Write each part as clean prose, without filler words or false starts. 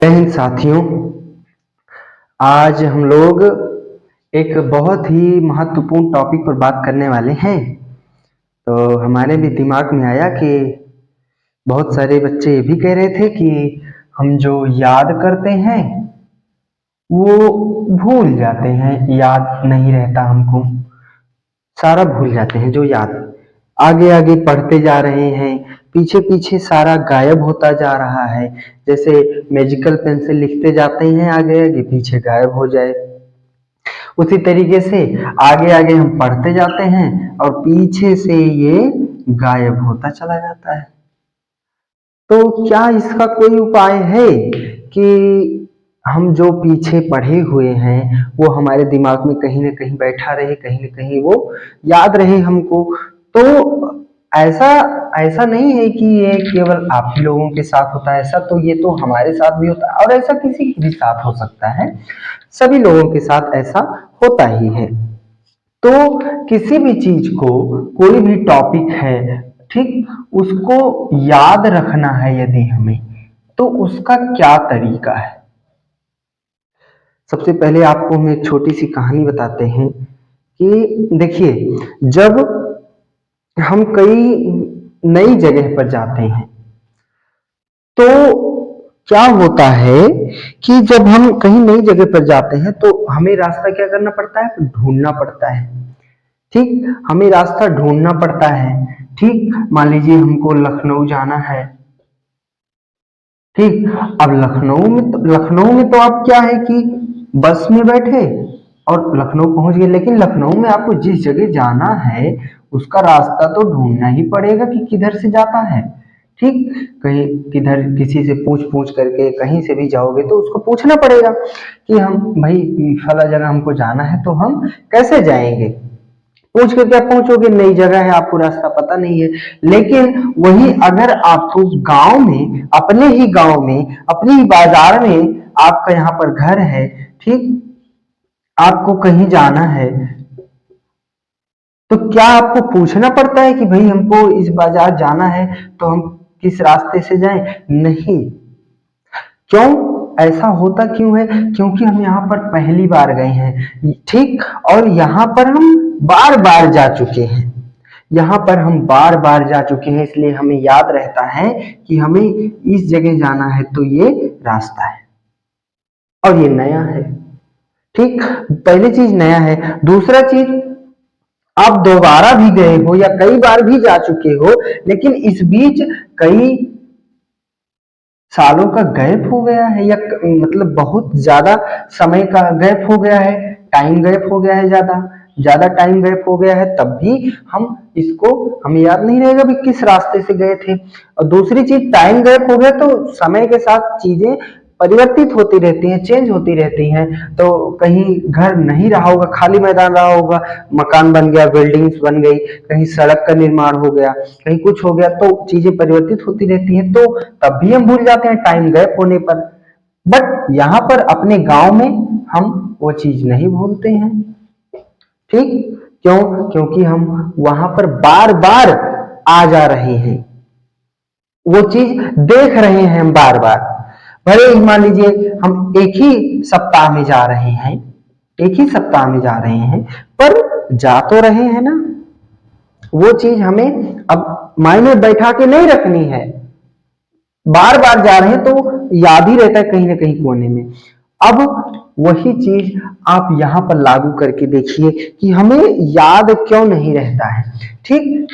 जय हिंद साथियों। आज हम लोग एक बहुत ही महत्वपूर्ण टॉपिक पर बात करने वाले हैं। तो हमारे भी दिमाग में आया कि बहुत सारे बच्चे ये भी कह रहे थे कि हम जो याद करते हैं वो भूल जाते हैं, याद नहीं रहता हमको, सारा भूल जाते हैं। जो याद आगे आगे पढ़ते जा रहे हैं, पीछे पीछे सारा गायब होता जा रहा है। जैसे मैजिकल पेन से लिखते जाते हैं, आगे आगे पीछे गायब हो जाए, उसी तरीके से आगे आगे हम पढ़ते जाते हैं और पीछे से ये गायब होता चला जाता है। तो क्या इसका कोई उपाय है कि हम जो पीछे पढ़े हुए हैं वो हमारे दिमाग में कहीं ना कहीं बैठा रहे, कहीं ना कहीं वो याद रहे हमको? तो ऐसा ऐसा नहीं है कि ये केवल आप ही लोगों के साथ होता है, ऐसा तो ये तो हमारे साथ भी होता है और ऐसा किसी के भी साथ हो सकता है। सभी लोगों के साथ ऐसा होता ही है। तो किसी भी चीज को, कोई भी टॉपिक है, ठीक, उसको याद रखना है यदि हमें, तो उसका क्या तरीका है? सबसे पहले आपको हम एक छोटी सी कहानी बताते हैं कि देखिए, जब हम कई नई जगह पर जाते हैं तो क्या होता है कि जब हम कहीं नई जगह पर जाते हैं तो हमें रास्ता क्या करना पड़ता है? ढूंढना पड़ता है। ठीक, हमें रास्ता ढूंढना पड़ता है। ठीक, मान लीजिए हमको लखनऊ जाना है। ठीक, अब लखनऊ में तो आप क्या है कि बस में बैठे और लखनऊ पहुंच गए, लेकिन लखनऊ में आपको जिस जगह जाना है उसका रास्ता तो ढूंढना ही पड़ेगा कि किधर से जाता है। ठीक, कहीं किधर किसी से पूछ पूछ करके कहीं से भी जाओगे तो उसको पूछना पड़ेगा कि हम भाई फला जगह हमको जाना है, तो हम कैसे जाएंगे? पूछ के क्या पहुंचोगे? नई जगह है, आपको रास्ता पता नहीं है। लेकिन वही अगर आपको गांव में, अपने ही गांव में, अपने ही बाजार में आपका यहाँ पर घर है, ठीक, आपको कहीं जाना है, तो क्या आपको पूछना पड़ता है कि भाई हमको इस बाजार जाना है तो हम किस रास्ते से जाएं? नहीं। क्यों? ऐसा होता क्यों है? क्योंकि हम यहाँ पर पहली बार गए हैं, ठीक, और यहाँ पर हम बार बार जा चुके हैं। यहाँ पर हम बार बार जा चुके हैं, इसलिए हमें याद रहता है कि हमें इस जगह जाना है, तो ये रास्ता है और ये नया है। ठीक, पहली चीज नया है। दूसरा चीज, आप दोबारा भी गए हो या कई बार भी जा चुके हो, लेकिन इस बीच कई सालों का गैप हो गया है, या मतलब बहुत ज्यादा समय का गैप हो गया है, टाइम गैप हो गया है, ज्यादा ज्यादा टाइम गैप हो गया है, तब भी हम इसको, हमें याद नहीं रहेगा भी किस रास्ते से गए थे। और दूसरी चीज, टाइम गैप हो गया तो समय के साथ चीजें परिवर्तित होती रहती हैं, चेंज होती रहती हैं। तो कहीं घर नहीं रहा होगा, खाली मैदान रहा होगा, मकान बन गया, बिल्डिंग्स बन गई, कहीं सड़क का निर्माण हो गया, कहीं कुछ हो गया, तो चीजें परिवर्तित होती रहती हैं, तो तब भी हम भूल जाते हैं टाइम गैप होने पर। बट यहाँ पर अपने गांव में हम वो चीज नहीं भूलते हैं। ठीक, क्यों? क्योंकि हम वहां पर बार बार आ जा रहे हैं, वो चीज देख रहे हैं हम बार बार। भले ही मान लीजिए हम एक ही सप्ताह में जा रहे हैं, एक ही सप्ताह में जा रहे हैं, पर जा तो रहे हैं ना। वो चीज हमें अब माइंड में बैठा के नहीं रखनी है, बार बार जा रहे हैं तो याद ही रहता है कहीं ना कहीं कोने में। अब वही चीज आप यहां पर लागू करके देखिए कि हमें याद क्यों नहीं रहता है। ठीक,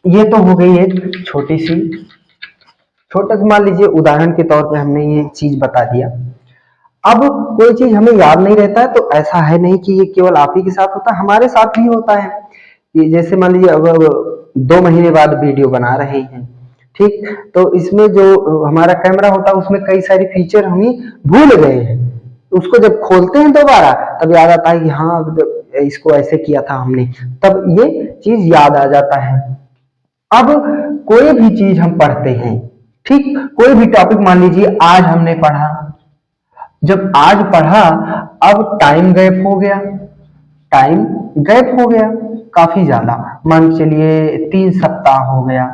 ये तो हो गई एक छोटा सा, मान लीजिए उदाहरण के तौर पे हमने ये चीज बता दिया। अब कोई चीज हमें याद नहीं रहता है तो ऐसा है नहीं कि ये केवल आप ही के साथ होता है, हमारे साथ भी होता है। कि जैसे मान लीजिए अब 2 महीने बाद वीडियो बना रहे हैं, ठीक, तो इसमें जो हमारा कैमरा होता है उसमें कई सारी फीचर हम भूल गए हैं। उसको जब खोलते हैं दोबारा तब याद आता है कि हाँ, इसको ऐसे किया था हमने, तब ये चीज याद आ जाता है। अब कोई भी चीज हम पढ़ते हैं, ठीक, कोई भी टॉपिक मान लीजिए आज हमने पढ़ा, जब आज पढ़ा, अब टाइम गैप हो गया, टाइम गैप हो गया काफी ज्यादा, मान के चलिए 3 सप्ताह हो गया।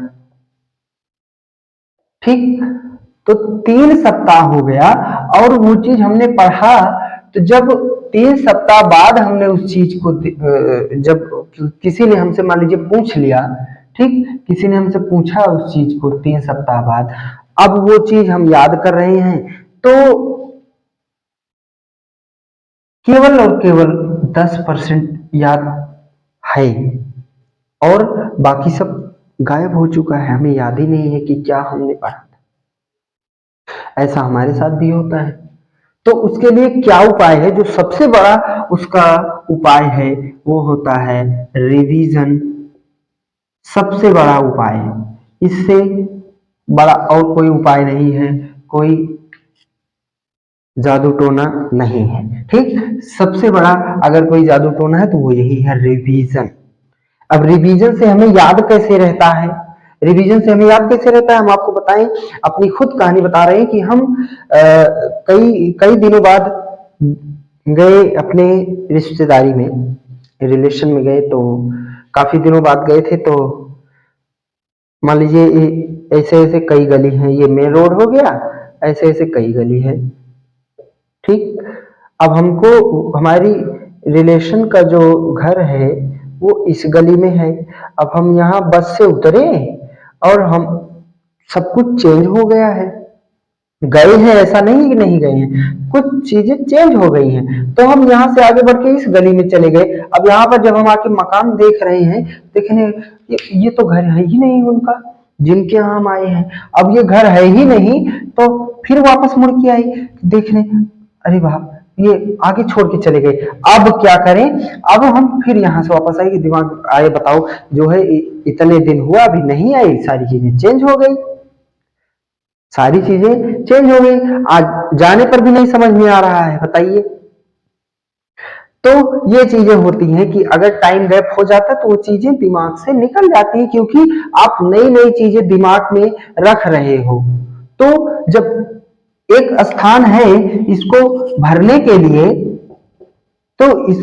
ठीक, तो 3 सप्ताह हो गया और वो चीज हमने पढ़ा। तो जब 3 सप्ताह बाद हमने उस चीज को जब किसी ने हमसे मान लीजिए पूछ लिया, ठीक, किसी ने हमसे पूछा उस चीज को 3 सप्ताह बाद, अब वो चीज हम याद कर रहे हैं, तो केवल और केवल 10% याद है और बाकी सब गायब हो चुका है, हमें याद ही नहीं है कि क्या हमने पढ़ा था। ऐसा हमारे साथ भी होता है। तो उसके लिए क्या उपाय है? जो सबसे बड़ा उसका उपाय है वो होता है रिवीजन। सबसे बड़ा उपाय है, इससे बड़ा और कोई उपाय नहीं है, कोई जादू टोना नहीं है। ठीक, सबसे बड़ा अगर कोई जादू टोना है तो वो यही है, रिवीजन। अब रिवीजन से हमें याद कैसे रहता है? रिवीजन से हमें याद कैसे रहता है, हम आपको बताएं, अपनी खुद कहानी बता रहे हैं कि हम कई कई दिनों बाद गए अपने रिश्तेदारी में, रिलेशन में गए, तो काफी दिनों बाद गए थे। तो मान लीजिए ऐसे ऐसे कई गली हैं, ये मेन रोड हो गया, ऐसे ऐसे कई गली है, ठीक। अब हमको हमारी रिलेशन का जो घर है वो इस गली में है। अब हम यहाँ बस से उतरे और हम सब कुछ चेंज हो गया है, गए हैं ऐसा नहीं कि नहीं गए हैं, कुछ चीजें चेंज हो गई हैं, तो हम यहाँ से आगे बढ़ के इस गली में चले गए। अब यहाँ पर जब हम आके मकान देख रहे हैं, देखने ये तो घर है ही नहीं उनका जिनके यहाँ हम आए हैं। अब ये घर है ही नहीं, तो फिर वापस मुड़ के आई देखने, अरे वाह, ये आगे छोड़ के चले गए। अब क्या करें? अब हम फिर यहाँ से वापस आए कि दिमाग आए, बताओ जो है इतने दिन हुआ अभी नहीं आई, सारी चीजें चेंज हो गई, सारी चीजें चेंज हो गई, आज जाने पर भी नहीं समझ में आ रहा है, बताइए। तो ये चीजें होती हैं कि अगर टाइम गैप हो जाता है तो वो चीजें दिमाग से निकल जाती है, क्योंकि आप नई नई चीजें दिमाग में रख रहे हो। तो जब एक स्थान है इसको भरने के लिए, तो इस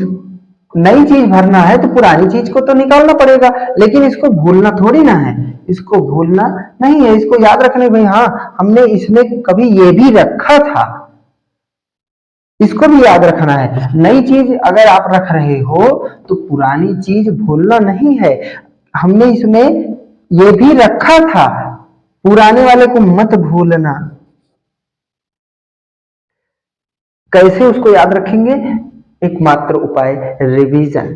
नई चीज भरना है तो पुरानी चीज को तो निकालना पड़ेगा, लेकिन इसको भूलना थोड़ी ना है, इसको भूलना नहीं है, इसको याद रखने, भाई हाँ हमने इसमें कभी ये भी रखा था, इसको भी याद रखना है। नई चीज अगर आप रख रहे हो तो पुरानी चीज भूलना नहीं है, हमने इसमें ये भी रखा था, पुराने वाले को मत भूलना। कैसे उसको याद रखेंगे? एकमात्र उपाय रिवीजन।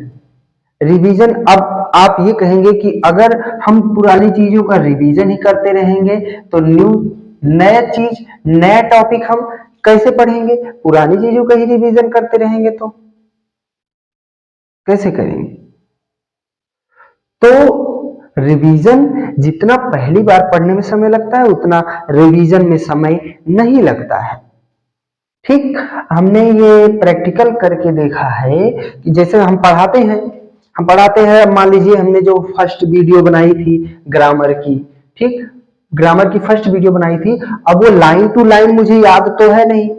रिवीजन, अब आप ये कहेंगे कि अगर हम पुरानी चीजों का रिवीजन ही करते रहेंगे तो नया चीज, नया टॉपिक हम कैसे पढ़ेंगे? पुरानी चीजों का ही रिवीजन करते रहेंगे तो कैसे करेंगे? तो रिवीजन जितना पहली बार पढ़ने में समय लगता है उतना रिवीजन में समय नहीं लगता है, ठीक। हमने ये प्रैक्टिकल करके देखा है कि जैसे हम पढ़ाते हैं, मान लीजिए हमने जो फर्स्ट वीडियो बनाई थी ग्रामर की, ठीक, ग्रामर की फर्स्ट वीडियो बनाई थी, अब वो लाइन टू लाइन मुझे याद तो है नहीं,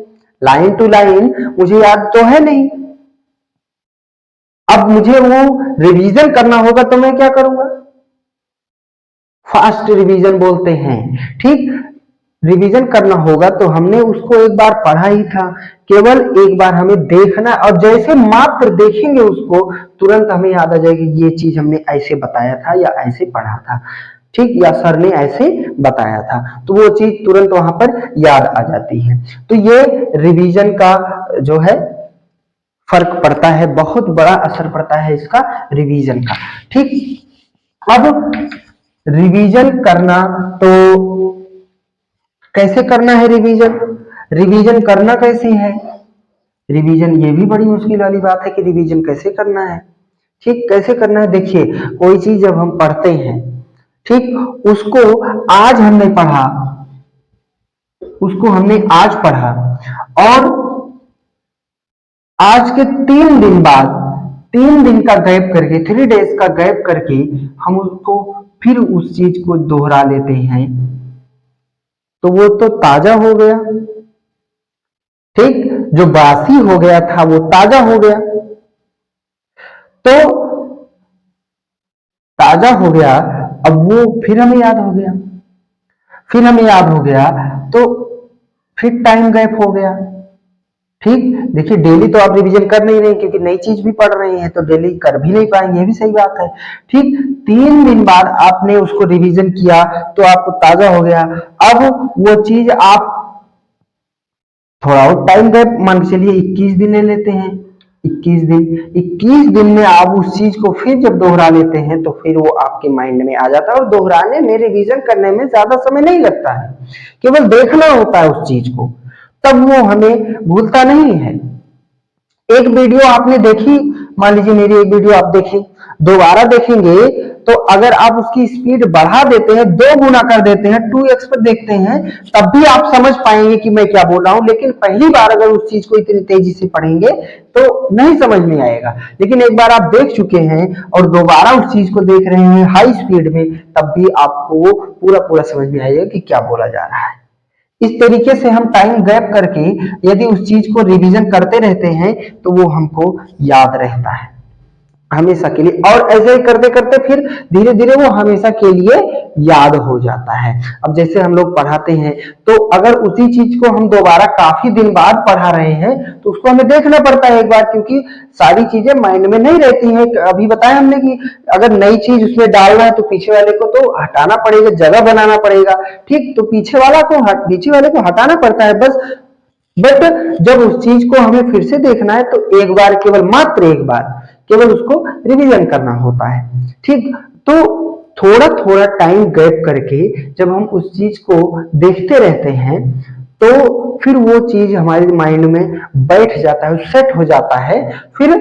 लाइन टू लाइन मुझे याद तो है नहीं, अब मुझे वो रिवीजन करना होगा तो मैं क्या करूंगा? फास्ट रिवीजन बोलते हैं, ठीक। रिवीजन करना होगा तो हमने उसको एक बार पढ़ा ही था, केवल एक बार हमें देखना, और जैसे मात्र देखेंगे उसको तुरंत हमें याद आ जाएगी ये चीज हमने ऐसे बताया था या ऐसे पढ़ा था, ठीक, या सर ने ऐसे बताया था, तो वो चीज तुरंत वहां पर याद आ जाती है। तो ये रिवीजन का जो है फर्क पड़ता है, बहुत बड़ा असर पड़ता है इसका, रिवीजन का, ठीक। अब रिवीजन करना तो कैसे करना है? रिवीजन, रिवीजन करना कैसे है? रिवीजन ये भी बड़ी मुश्किल वाली बात है कि रिवीजन कैसे करना है, ठीक। कैसे करना है, देखिए, कोई चीज जब हम पढ़ते हैं, ठीक, उसको आज हमने पढ़ा, उसको हमने आज पढ़ा, और आज के 3 दिन बाद, 3 दिन का गैप करके, 3 डेज का गैप करके हम उसको फिर उस चीज को दोहरा लेते हैं, तो वो तो ताजा हो गया, ठीक। जो बासी हो गया था वो ताजा हो गया, तो ताजा हो गया, अब वो फिर हमें याद हो गया, फिर हमें याद हो गया, तो फिर टाइम गैप हो गया। ठीक, देखिए डेली तो आप रिवीजन कर नहीं रहे क्योंकि नई चीज भी पढ़ रहे हैं, तो डेली कर भी नहीं पाएंगे, ये भी सही बात है। ठीक, 3 दिन बाद आपने उसको रिवीजन किया तो आपको ताजा हो गया। अब वो चीज आप थोड़ा और टाइम गैप मान के चलिए 21 दिन ले लेते हैं। 21 दिन में आप उस चीज को फिर जब दोहरा लेते हैं तो फिर वो आपके माइंड में आ जाता है, और दोहराने में रिवीजन करने में ज्यादा समय नहीं लगता है, केवल देखना होता है उस चीज को, तब वो हमें भूलता नहीं है। एक वीडियो आपने देखी, मान लीजिए मेरी एक वीडियो आप देखें, दोबारा देखेंगे तो अगर आप उसकी स्पीड बढ़ा देते हैं, 2 गुना कर देते हैं, 2x पर देखते हैं, तब भी आप समझ पाएंगे कि मैं क्या बोल रहा हूं। लेकिन पहली बार अगर उस चीज को इतनी तेजी से पढ़ेंगे तो नहीं समझ में आएगा। लेकिन एक बार आप देख चुके हैं और दोबारा उस चीज को देख रहे हैं हाई स्पीड में, तब भी आपको पूरा पूरा समझ में आएगा कि क्या बोला जा रहा है। इस तरीके से हम टाइम गैप करके यदि उस चीज को रिवीजन करते रहते हैं तो वो हमको याद रहता है हमेशा के लिए, और ऐसे ही करते करते फिर धीरे धीरे वो हमेशा के लिए याद हो जाता है। अब जैसे हम लोग पढ़ाते हैं तो अगर उसी चीज को हम दोबारा काफी दिन बाद पढ़ा रहे हैं तो उसको हमें देखना पड़ता है एक बार, क्योंकि सारी चीजें माइंड में नहीं रहती हैं। अभी बताया हमने कि अगर नई चीज उसमें डालना है तो पीछे वाले को तो हटाना पड़ेगा, जगह बनाना पड़ेगा। ठीक, तो पीछे वाले को हटाना पड़ता है बस। बट जब उस चीज को हमें फिर से देखना है तो एक बार, केवल मात्र एक बार, केवल उसको रिवीजन करना होता है। ठीक, तो थोड़ा थोड़ा टाइम गैप करके जब हम उस चीज को देखते रहते हैं तो फिर वो चीज हमारे माइंड में बैठ जाता है, सेट हो जाता है। फिर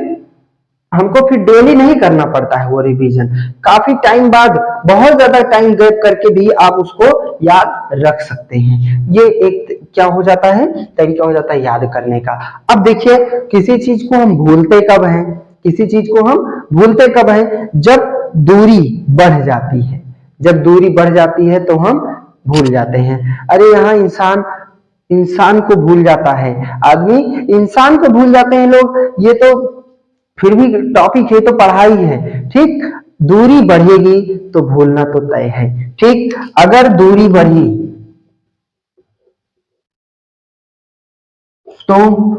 हमको फिर डेली नहीं करना पड़ता है वो रिवीजन, काफी टाइम बाद, बहुत ज्यादा टाइम गैप करके भी आप उसको याद रख सकते हैं। ये एक क्या हो जाता है, तरीका हो जाता है याद करने का। अब देखिए, किसी चीज को हम भूलते कब हैं, किसी चीज को हम भूलते कब हैं, जब दूरी बढ़ जाती है। जब दूरी बढ़ जाती है तो हम भूल जाते हैं। अरे यहाँ इंसान इंसान को भूल जाता है, आदमी इंसान को भूल जाते हैं लोग, ये तो फिर भी टॉपिक है तो पढ़ाई है। ठीक, दूरी बढ़ेगी तो भूलना तो तय है। ठीक, अगर दूरी बढ़ी तो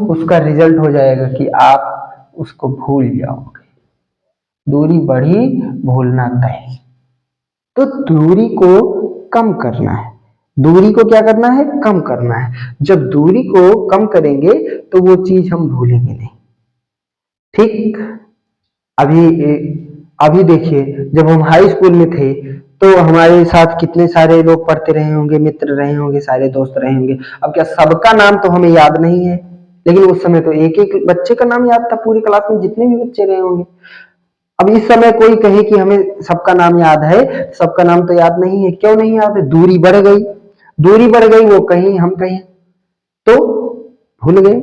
उसका रिजल्ट हो जाएगा कि आप उसको भूल जाओगे। दूरी बढ़ी, भूलना तय। तो दूरी को कम करना है, दूरी को क्या करना है, कम करना है। जब दूरी को कम करेंगे तो वो चीज हम भूलेंगे नहीं। ठीक, अभी अभी देखिए, जब हम हाई स्कूल में थे तो हमारे साथ कितने सारे लोग पढ़ते रहे होंगे, मित्र रहे होंगे, सारे दोस्त रहे होंगे। अब क्या सबका नाम तो हमें याद नहीं है, लेकिन उस समय तो एक एक बच्चे का नाम याद था, पूरी क्लास में जितने भी बच्चे रहे होंगे। अब इस समय कोई कहे कि हमें सबका नाम याद है, सबका नाम तो याद नहीं है। क्यों नहीं याद है, दूरी बढ़ गई, दूरी बढ़ गई, वो कहीं हम कहीं, तो भूल गए।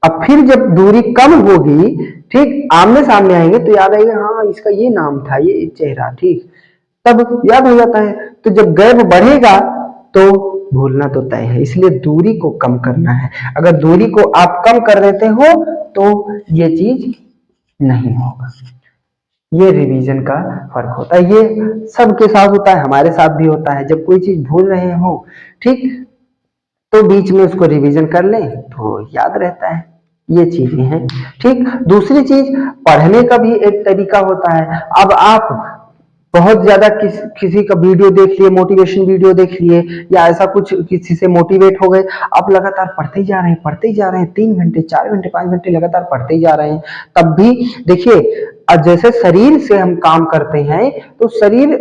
अब फिर जब दूरी कम होगी, ठीक, आमने सामने आएंगे तो याद आएगा, हाँ इसका ये नाम था, ये चेहरा, ठीक, तब याद हो जाता है। तो जब गैप बढ़ेगा तो भूलना तो तय है, इसलिए दूरी को कम करना है। अगर दूरी को आप कम कर देते हो तो ये चीज नहीं होगा। ये रिवीजन का फर्क होता है, ये सबके साथ होता है, हमारे साथ भी होता है। जब कोई चीज भूल रहे हो, ठीक, तो बीच में उसको रिवीजन कर लें तो याद रहता है। ये चीजें हैं। ठीक, दूसरी चीज, पढ़ने का भी एक तरीका होता है। अब आप बहुत ज्यादा किसी का वीडियो देख लिए, मोटिवेशन वीडियो देख लिए, या ऐसा कुछ किसी से मोटिवेट हो गए, आप लगातार पढ़ते ही जा रहे हैं, पढ़ते ही जा रहे हैं, 3 घंटे 4 घंटे 5 घंटे लगातार पढ़ते ही जा रहे हैं, तब भी देखिए, जैसे शरीर से हम काम करते हैं तो शरीर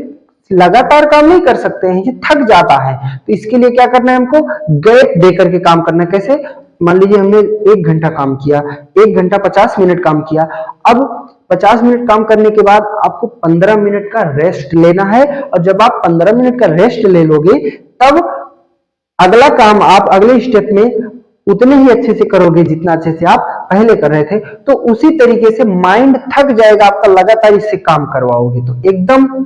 लगातार काम नहीं कर सकते हैं, ये थक जाता है। तो इसके लिए क्या करना है, हमको गैप दे करके काम करना है। कैसे, मान लीजिए हमने 1 घंटा काम किया, 1 घंटा 50 मिनट काम किया, अब 50 मिनट काम करने के बाद आपको 15 मिनट का रेस्ट लेना है, और जब आप 15 मिनट का रेस्ट ले लोगे तब अगला काम आप अगले स्टेप में उतने ही अच्छे से करोगे जितना अच्छे से आप पहले कर रहे थे। तो उसी तरीके से माइंड थक जाएगा आपका, लगातार इससे काम करवाओगे तो एकदम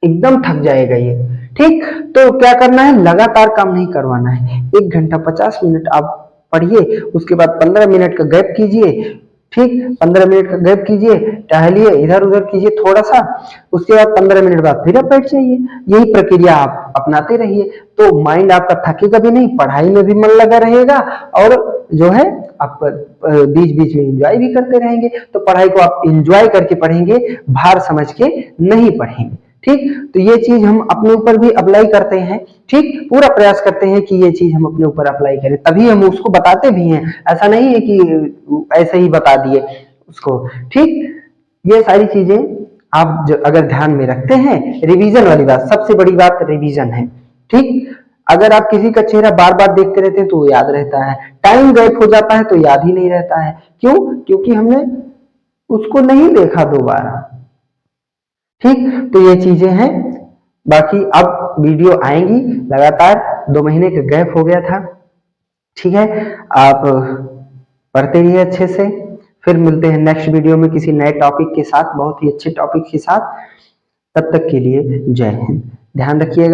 एकदम थक जाएगा ये। ठीक, तो क्या करना है, लगातार काम नहीं करवाना है। 1 घंटा 50 मिनट आप पढ़िए, उसके बाद 15 मिनट का गैप कीजिए, ठीक, 15 मिनट का गैप कीजिए, टहलिए, इधर उधर कीजिए थोड़ा सा, उसके बाद 15 मिनट बाद फिर आप बैठ जाइए। यही प्रक्रिया आप अपनाते रहिए, तो माइंड आपका थकेगा भी नहीं, पढ़ाई में भी मन लगा रहेगा, और जो है आप बीच बीच में एंजॉय भी करते रहेंगे। तो पढ़ाई को आप एंजॉय करके पढ़ेंगे, भार समझ के नहीं पढ़ेंगे। ठीक, तो ये चीज हम अपने ऊपर भी अप्लाई करते हैं। ठीक, पूरा प्रयास करते हैं कि ये चीज हम अपने ऊपर अप्लाई करें, तभी हम उसको बताते भी हैं। ऐसा नहीं है कि ऐसे ही बता दिए उसको। ठीक, ये सारी चीजें आप अगर ध्यान में रखते हैं, रिवीजन वाली बात, सबसे बड़ी बात रिवीजन है। ठीक, अगर आप किसी का चेहरा बार बार देखते रहते हैं तो वो याद रहता है, टाइम गैप हो जाता है तो याद ही नहीं रहता है। क्यों? क्योंकि हमने उसको नहीं देखा दोबारा। ठीक, तो ये चीजें हैं। बाकी अब वीडियो आएंगी लगातार, 2 महीने का गैप हो गया था। ठीक है, आप पढ़ते रहिए अच्छे से। फिर मिलते हैं नेक्स्ट वीडियो में किसी नए टॉपिक के साथ, बहुत ही अच्छे टॉपिक के साथ। तब तक के लिए जय हिंद, ध्यान रखिएगा।